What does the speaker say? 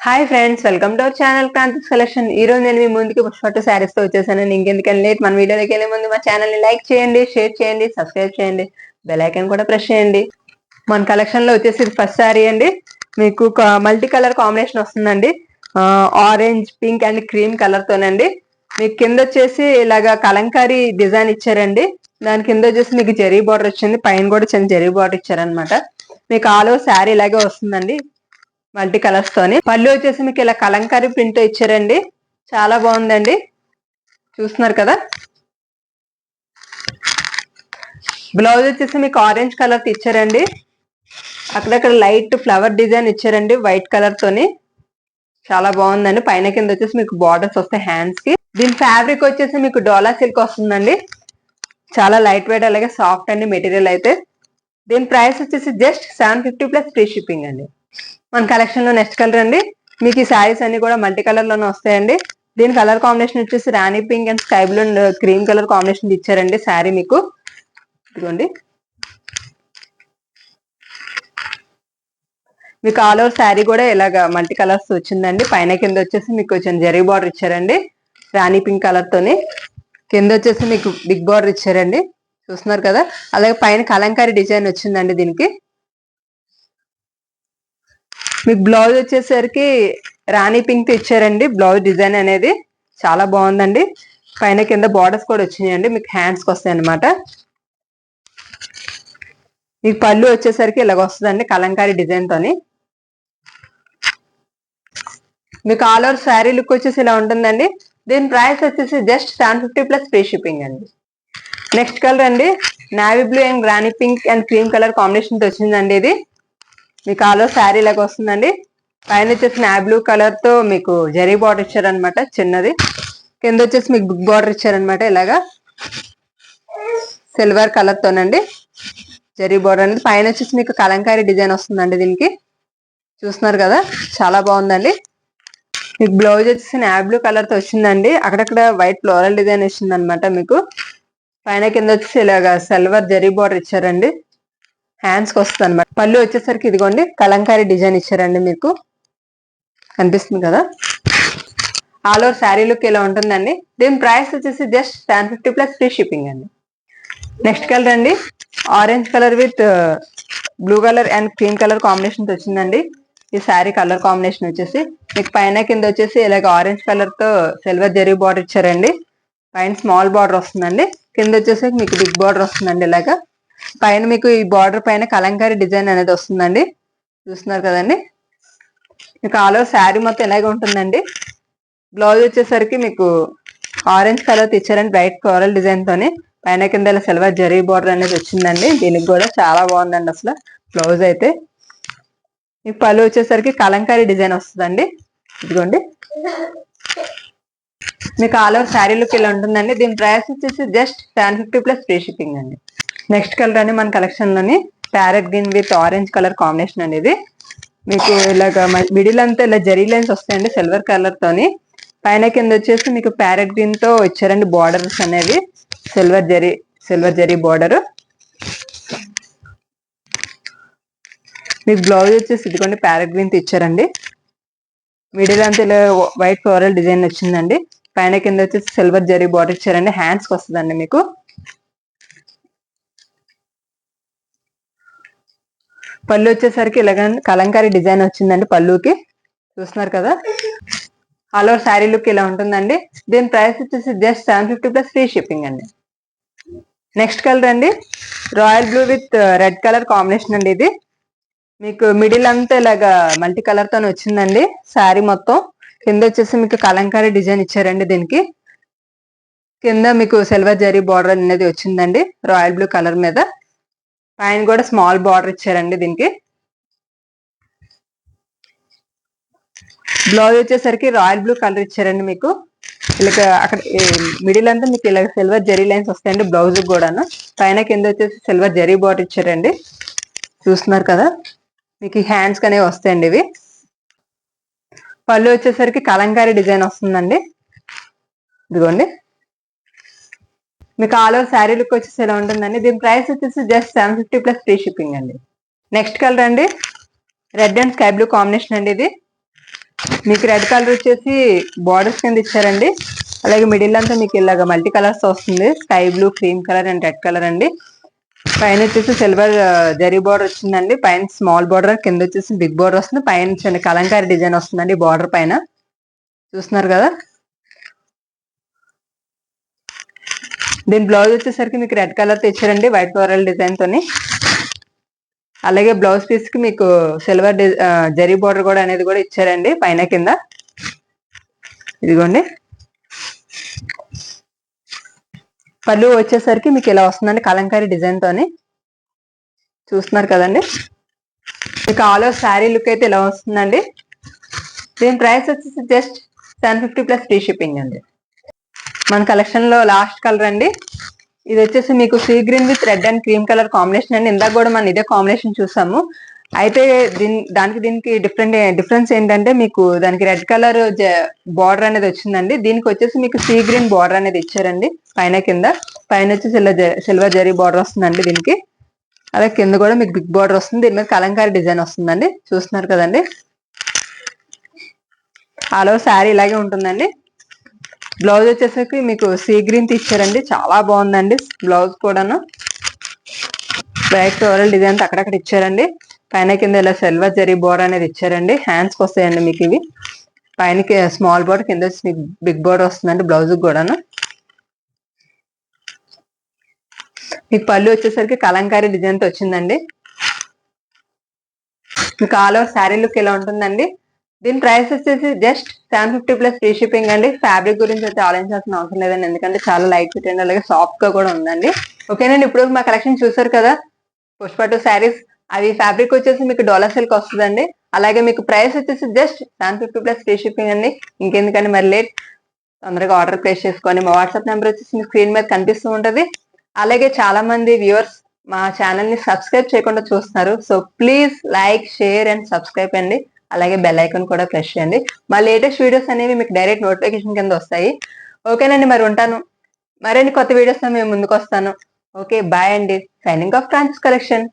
Hi friends, welcome to our channel Kranthi's collection. ఈ రోజు నేను మీ ముందుకి పుష్పట్టు శారీస్ తో వచ్చేసాను. ఇంకెందుకని లేట్, మన వీడియోలోకి వెళ్ళే ముందు మా ఛానల్ ని లైక్ చేయండి, షేర్ చేయండి, సబ్స్క్రైబ్ చేయండి, బెల్ ఐకాన్ కూడా ప్రెస్ చేయండి. మన కలెక్షన్ లో వచ్చేసి ఫస్ట్ శారీ అండి. మీకు మల్టీ కలర్ కాంబినేషన్ వస్తుందండి. Orange, pink and cream colour తోనండి. మీకు కింద వచ్చేసి ఇలాగా కలంకారీ డిజైన్ ఇచ్చారండి. దాని కింద వచ్చేసి మీకు జరీ బార్డర్ వచ్చింది, పైన కూడా చిన్న జరీ బార్డర్ ఇచ్చారనమాట. మీకు ఆల్ ఓవర్ శారీ ఇలాగే వస్తుందండి, మల్టీ కలర్స్ తోని. పళ్ళు వచ్చేసి మీకు ఇలా కలంకారీ ప్రింట్ ఇచ్చారండి, చాలా బాగుందండి, చూస్తున్నారు కదా. బ్లౌజ్ వచ్చేసి మీకు ఆరెంజ్ కలర్ ఇచ్చారండి, అక్కడక్కడ లైట్ ఫ్లవర్ డిజైన్ ఇచ్చారండి వైట్ కలర్ తోని, చాలా బాగుందండి. పైన కింద వచ్చేసి మీకు బార్డర్స్ వస్తాయి హ్యాండ్స్ కి. దీని ఫ్యాబ్రిక్ వచ్చేసి మీకు డోలా సిల్క్ వస్తుందండి, చాలా లైట్ వెయిట్ అలాగే సాఫ్ట్ అండి మెటీరియల్ అయితే. దీని ప్రైస్ వచ్చేసి జస్ట్ 750 ప్లస్ ఫ్రీ షిప్పింగ్ అండి. మన కలెక్షన్ లో నెక్స్ట్ కలర్ అండి. మీకు ఈ శారీస్ అన్ని కూడా మల్టీ కలర్ లోనే వస్తాయండి. దీని కలర్ కాంబినేషన్ వచ్చేసి రాణి pink and sky blue and cream colour combination ఇచ్చారండి శారీ మీకు. ఇదిగోండి, మీకు ఆల్ ఓవర్ శారీ కూడా ఇలాగా మల్టీ కలర్స్ వచ్చిందండి. పైన కింద వచ్చేసి మీకు కొంచెం జరీ బార్డర్ ఇచ్చారండి రాణి పింక్ కలర్ తోని. కింద వచ్చేసి మీకు బిగ్ బార్డర్ ఇచ్చారండి, చూస్తున్నారు కదా. అలాగే పైన కలంకారీ డిజైన్ వచ్చిందండి దీనికి. మీకు బ్లౌజ్ వచ్చేసరికి రాణి పింక్ ఇచ్చారండి. బ్లౌజ్ డిజైన్ అనేది చాలా బాగుందండి. పైన కింద బార్డర్స్ కూడా వచ్చినాయండి, మీకు హ్యాండ్స్ కి వస్తాయి అనమాట. మీకు పళ్ళు వచ్చేసరికి ఇలాగ వస్తుందండి కలంకారీ డిజైన్ తోని. మీకు ఆల్ ఓవర్ శారీ లుక్ వచ్చేసి ఇలా ఉంటుందండి. దీని ప్రైస్ వచ్చేసి జస్ట్ 750 ప్లస్ ఫ్రీ షిప్పింగ్ అండి. నెక్స్ట్ కలర్ అండి, navy blue and Rani pink and cream colour combination తో వచ్చిందండి ఇది. మీకు ఆల్ ఓవర్ శారీ లాగా వస్తుందండి. పైన వచ్చేసి నావీ బ్లూ కలర్ తో మీకు జరీ బార్డర్ ఇచ్చారనమాట చిన్నది. కింద వచ్చేసి మీకు బిగ్ బార్డర్ ఇచ్చారనమాట ఇలాగా సిల్వర్ కలర్ తోనండి జరీ బార్డర్ అనేది. పైన వచ్చేసి మీకు కలంకారీ డిజైన్ వస్తుందండి దీనికి, చూస్తున్నారు కదా, చాలా బాగుందండి. మీకు బ్లౌజ్ వచ్చేసి నావీ బ్లూ కలర్ తో వచ్చిందండి, అక్కడక్కడ వైట్ ఫ్లోరల్ డిజైన్ వచ్చింది అనమాట మీకు. పైన కింద వచ్చేసి ఇలాగా సిల్వర్ జరీ బార్డర్ ఇచ్చారండి, హ్యాండ్స్ కి వస్తుంది అనమాట. పళ్ళు వచ్చేసరికి ఇదిగోండి కలంకారీ డిజైన్ ఇచ్చారండి, మీకు కనిపిస్తుంది కదా. ఆల్ ఓవర్ శారీ లుక్ ఇలా ఉంటుందండి. దీని ప్రైస్ వచ్చేసి జస్ట్ 750 ప్లస్ ఫ్రీ షిప్పింగ్ అండి. నెక్స్ట్ కలర్ అండి, orange colour with blue colour and cream colour combination వచ్చిందండి. ఈ శారీ కలర్ కాంబినేషన్ వచ్చేసి మీకు పైన కింద వచ్చేసి ఇలాగ ఆరెంజ్ కలర్ తో సిల్వర్ జరీ బార్డర్ ఇచ్చారండి. పైన స్మాల్ బార్డర్ వస్తుందండి, కింద వచ్చేసి మీకు బిగ్ బార్డర్ వస్తుందండి ఇలాగా. పైన మీకు ఈ బార్డర్ పైన కలంకారీ డిజైన్ అనేది వస్తుందండి, చూస్తున్నారు కదండి. మీకు ఆల్ ఓవర్ శారీ మొత్తం ఇలాగే ఉంటుందండి. బ్లౌజ్ వచ్చేసరికి మీకు ఆరెంజ్ కలర్ ఇచ్చారండి వైట్ ఫ్లోరల్ డిజైన్ తోని. పైన కింద ఇలా సిల్వర్ జరీ బార్డర్ అనేది వచ్చిందండి, దీనికి కూడా చాలా బాగుందండి అసలు బ్లౌజ్ అయితే. మీకు పళ్ళు వచ్చేసరికి కలంకారీ డిజైన్ వస్తుందండి, ఇదిగోండి. మీకు ఆల్ ఓవర్ శారీ లుక్ ఇలా ఉంటుందండి. దీని ప్రైస్ వచ్చేసి జస్ట్ 750 ప్లస్ ఫ్రీ షిప్పింగ్ అండి. నెక్స్ట్ కలర్ అని మన కలెక్షన్ లోని parrot green with orange colour combination అనేది. మీకు ఇలాగ మిడిల్ అంతా ఇలా జరీ లైన్స్ వస్తాయండి సిల్వర్ కలర్ తోని. పైన కింద వచ్చేసి మీకు ప్యారెట్ గ్రీన్ తో వచ్చారండి బార్డర్స్ అనేవి, సిల్వర్ జరీ బార్డర్. మీకు బ్లౌజ్ వచ్చేసి ఇదిగోండి ప్యారెట్ గ్రీన్ తో ఇచ్చారండి. మిడిల్ అంతా ఇలా వైట్ ఫ్లోరల్ డిజైన్ వచ్చిందండి. పైన కింద వచ్చేసి సిల్వర్ జరీ బార్డర్ ఇచ్చారండి, హ్యాండ్స్ కి వస్తుందండి మీకు. పళ్ళు వచ్చేసరికి ఇలాగ కలంకారీ డిజైన్ వచ్చిందండి పళ్ళుకి, చూస్తున్నారు కదా. ఆల్ ఓవర్ శారీ లుక్ ఇలా ఉంటుందండి. దీని ప్రైస్ వచ్చేసి జస్ట్ 750 ప్లస్ ఫ్రీ షిప్పింగ్ అండి. నెక్స్ట్ కలర్ అండి, royal blue with red colour combination అండి ఇది. మీకు మిడిల్ అంతా ఇలాగా మల్టీ కలర్ తో వచ్చిందండి శారీ మొత్తం. కింద వచ్చేసి మీకు కలంకారీ డిజైన్ ఇచ్చారండి దీనికి. కింద మీకు సిల్వర్ జరీ బార్డర్ అనేది వచ్చిందండి రాయల్ బ్లూ కలర్ మీద. పైన కూడా స్మాల్ బార్డర్ ఇచ్చారండి దీనికి. బ్లౌజ్ వచ్చేసరికి రాయల్ బ్లూ కలర్ ఇచ్చారండి మీకు. ఇలాగ అక్కడ మిడిల్ అంతా మీకు ఇలా సిల్వర్ జరీ లైన్స్ వస్తాయండి బ్లౌజ్ కూడాను. పైన కింద వచ్చేసి సిల్వర్ జరీ బార్డర్ ఇచ్చారండి, చూస్తున్నారు కదా. మీకు హ్యాండ్స్ అనేవి వస్తాయండి ఇవి. పళ్ళు వచ్చేసరికి కలంకారీ డిజైన్ వస్తుందండి, ఇదిగోండి. మీకు ఆల్ ఓవర్ శారీ లుక్ వచ్చేసి ఇలా ఉంటుందండి. దీని ప్రైస్ వచ్చేసి జస్ట్ 750 ప్లస్ ఫ్రీ షిప్పింగ్ అండి. నెక్స్ట్ కలర్ అండి, red and sky blue combination అండి ఇది. మీకు రెడ్ కలర్ వచ్చేసి బార్డర్స్ కింద ఇచ్చారండి. అలాగే మిడిల్ అంతా మీకు ఇలాగ మల్టీ కలర్స్ వస్తుంది. Sky blue, cream colour and red colour అండి. పైన వచ్చేసి సిల్వర్ జరీ బార్డర్ వచ్చిందండి. పైన స్మాల్ బార్డర్, కింద వచ్చేసి బిగ్ బార్డర్ వస్తుంది. పైన చిన్న కలంకారీ డిజైన్ వస్తుందండి బార్డర్ పైన. చూస్తున్నారు కదా. దీని బ్లౌజ్ వచ్చేసరికి మీకు రెడ్ కలర్ తో ఇచ్చారండి, వైట్ ఫ్లోరల్ డిజైన్ తోని. అలాగే బ్లౌజ్ పీస్ కి మీకు సిల్వర్ జరీ బార్డర్ కూడా అనేది కూడా ఇచ్చారండి పైన కింద. ఇదిగోండి. పళ్ళు వచ్చేసరికి మీకు ఇలా వస్తుందండి కలంకారీ డిజైన్ తోని. చూస్తున్నారు కదండి. మీకు ఆల్ ఓవర్ శారీ లుక్ అయితే ఇలా వస్తుందండి. దీని ప్రైస్ వచ్చేసి జస్ట్ 1050 ప్లస్ ఫ్రీ షిప్పింగ్ అండి. మన కలెక్షన్ లో లాస్ట్ కలర్ అండి. ఇది వచ్చేసి మీకు sea green with red and cream colour combination అండి. ఇందాక కూడా మనం ఇదే కాంబినేషన్ చూసాము. అయితే దీనికి డిఫరెన్స్ ఏంటంటే మీకు దానికి రెడ్ కలర్ బార్డర్ అనేది వచ్చిందండి. దీనికి వచ్చేసి మీకు సీ గ్రీన్ బార్డర్ అనేది ఇచ్చారండి పైన కింద. పైన వచ్చి సిల్వర్ జరీ బార్డర్ వస్తుందండి దీనికి. అలాగే కింద కూడా మీకు బిగ్ బార్డర్ వస్తుంది. దీని మీద కలంకారీ డిజైన్ వస్తుందండి. చూస్తున్నారు కదండి. ఆల్ ఓవర్ శారీ ఇలాగే ఉంటుందండి. బ్లౌజ్ వచ్చేసరికి మీకు సీ గ్రీన్ ఇచ్చారండి. చాలా బాగుందండి బ్లౌజ్ కూడాను. బ్రైట్ ఫ్లోరల్ డిజైన్ అక్కడక్కడ ఇచ్చారండి. పైన కింద ఇలా సిల్వర్ జరీ బోర్డర్ అనేది ఇచ్చారండి. హ్యాండ్స్ వస్తాయండి మీకు ఇవి. పైనకి స్మాల్ బోర్డర్, కింద వచ్చి మీకు బిగ్ బోర్డర్ వస్తుందండి బ్లౌజ్ కూడాను. మీకు పళ్ళు వచ్చేసరికి కలంకారీ డిజైన్ తో వచ్చిందండి. మీకు ఆల్ ఓవర్ శారీ లుక్ ఇలా ఉంటుందండి. దీని ప్రైస్ వచ్చేసి జస్ట్ 750 ప్లస్ ఫ్రీ షిప్పింగ్ అండి. ఫ్యాబ్రిక్ గురించి అయితే ఆలోచించాల్సిన అవసరం లేదండి, ఎందుకంటే చాలా లైట్ ఫిట్ అండి, అలాగే సాఫ్ట్ గా కూడా ఉందండి. ఓకేనండి. ఇప్పుడు మా కలెక్షన్ చూసారు కదా, పుష్ప 2 శారీస్. అవి ఫ్యాబ్రిక్ వచ్చేసి మీకు డోలా సిల్క్ వస్తుందండి. అలాగే మీకు ప్రైస్ వచ్చేసి జస్ట్ 750 ప్లస్ ఫ్రీ షిప్పింగ్ అండి. ఇంకెందుకంటే మరి లేట్, తొందరగా ఆర్డర్ ప్లేస్ చేసుకొని మా వాట్సాప్ నెంబర్ వచ్చేసి మీ స్క్రీన్ మీద కనిపిస్తూ ఉంటది. అలాగే చాలా మంది వ్యూవర్స్ మా ఛానల్ ని సబ్స్క్రైబ్ చేయకుండా చూస్తున్నారు. So please like, share and subscribe అండి. అలాగే బెల్ ఐకాన్ కూడా ప్రెస్ చేయండి. మా లేటెస్ట్ వీడియోస్ అనేవి మీకు డైరెక్ట్ నోటిఫికేషన్ కింద వస్తాయి. ఓకేనండి. మరి ఉంటాను. మరిన్ని కొత్త వీడియోస్ మేము ముందుకు వస్తాను. ఓకే, బాయ్ అండి. Signing off Francis collection.